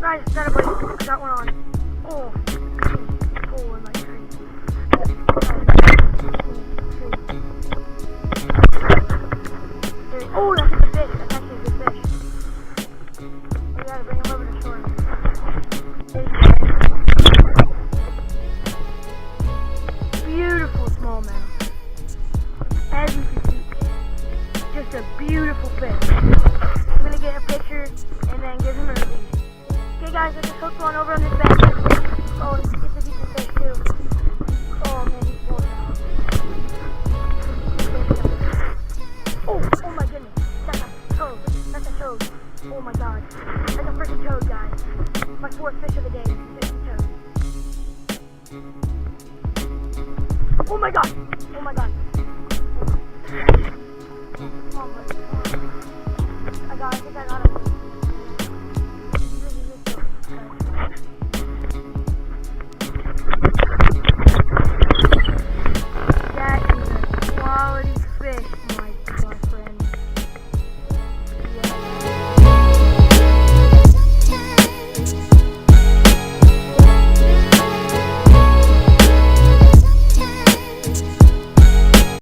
Guys, that a got one on. Oh, oh, in my tree. Oh, that's a good fish. That's actually a good fish. We gotta bring him over to shore. Beautiful smallmouth. As you can see, just a beautiful fish. I'm gonna get a picture and then give him a release. Okay guys, I just hooked one over on this